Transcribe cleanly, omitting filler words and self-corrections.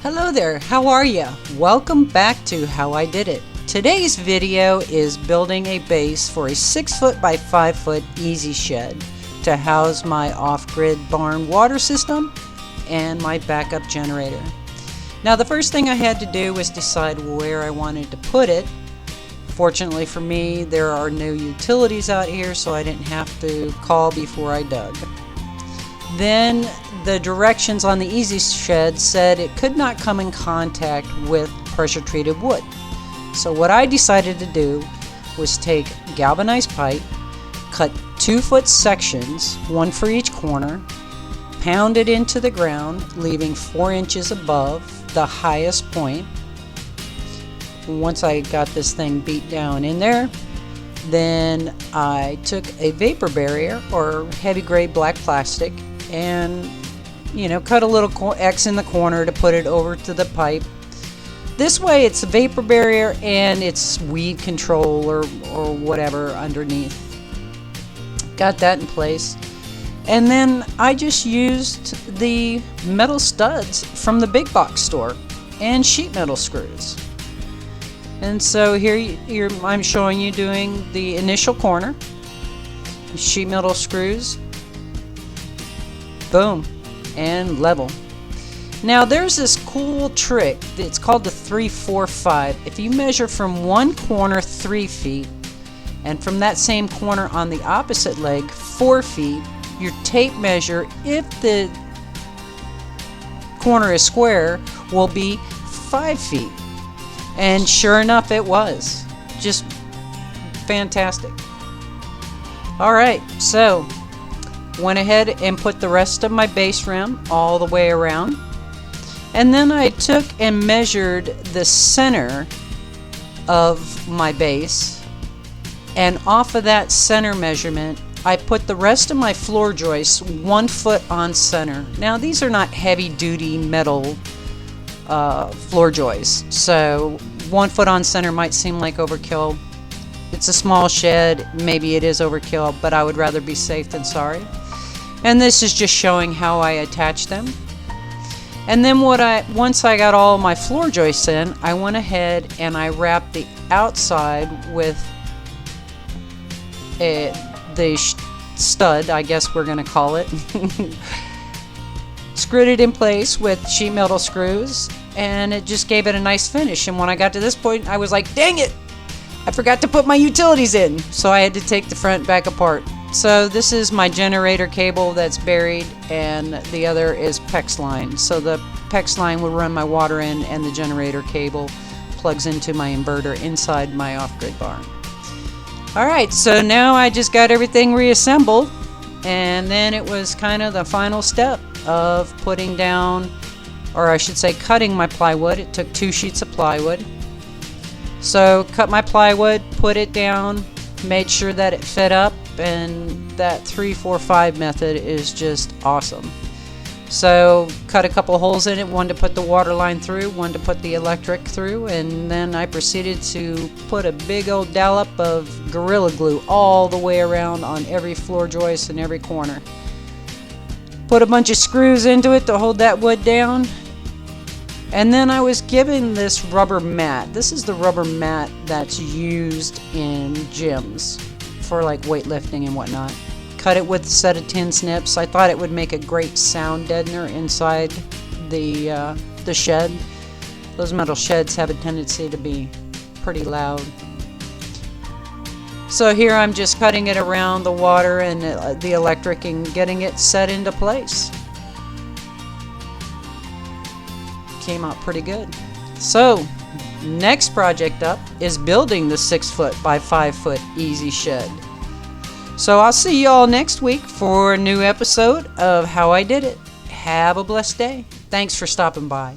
Hello there, how are you? Welcome back to How I Did It. Today's video is building a base for a 6 foot by 5 foot Ezeeshed to house my off-grid barn water system and my backup generator. Now the first thing I had to do was decide where I wanted to put it. Fortunately for me, there are no utilities out here, so I didn't have to call before I dug. Then the directions on the Ezeeshed said it could not come in contact with pressure treated wood. So what I decided to do was take galvanized pipe, cut 2 foot sections, one for each corner, pound it into the ground, leaving 4 inches above the highest point. Once I got this thing beat down in there, then I took a vapor barrier or heavy grade black plastic and cut a little X in the corner to put it over to the pipe. This way it's a vapor barrier and it's weed control or whatever underneath. Got that in place. And then I just used the metal studs from the big box store and sheet metal screws. And so here I'm showing you doing the initial corner. Sheet metal screws. Boom. And level. Now there's this cool trick. It's called the 3-4-5. If you measure from one corner 3 feet and from that same corner on the opposite leg 4 feet, your tape measure, if the corner is square, will be 5 feet. And sure enough, it was. Just fantastic. Alright, so went ahead and put the rest of my base rim all the way around. And then I took and measured the center of my base. And off of that center measurement, I put the rest of my floor joists 1 foot on center. Now these are not heavy duty metal floor joists, so 1 foot on center might seem like overkill. It's a small shed, maybe it is overkill, but I would rather be safe than sorry. And this is just showing how I attach them. And then once I got all my floor joists in, I went ahead and I wrapped the outside with the stud, I guess we're going to call it. Screwed it in place with sheet metal screws, and it just gave it a nice finish. And when I got to this point, I was like, dang it, I forgot to put my utilities in. So I had to take the front back apart. So this is my generator cable that's buried, and the other is PEX line. So the PEX line will run my water in, and the generator cable plugs into my inverter inside my off-grid barn. Alright, so now I just got everything reassembled, and then it was kind of the final step of putting down, or I should say cutting my plywood. It took 2 sheets of plywood. So cut my plywood, put it down, made sure that it fit up, and that 3-4-5 method is just awesome. So cut a couple holes in it, one to put the water line through, one to put the electric through, and then I proceeded to put a big old dollop of Gorilla Glue all the way around on every floor joist and every corner. Put a bunch of screws into it to hold that wood down. And then I was given this rubber mat. This is the rubber mat that's used in gyms for like weightlifting and whatnot. Cut it with a set of tin snips. I thought it would make a great sound deadener inside the shed. Those metal sheds have a tendency to be pretty loud. So here I'm just cutting it around the water and the electric and getting it set into place. Came out pretty good. So next project up is building the 6 foot by 5 foot Ezeeshed. So I'll see you all next week for a new episode of How I Did It. Have a blessed day. Thanks for stopping by.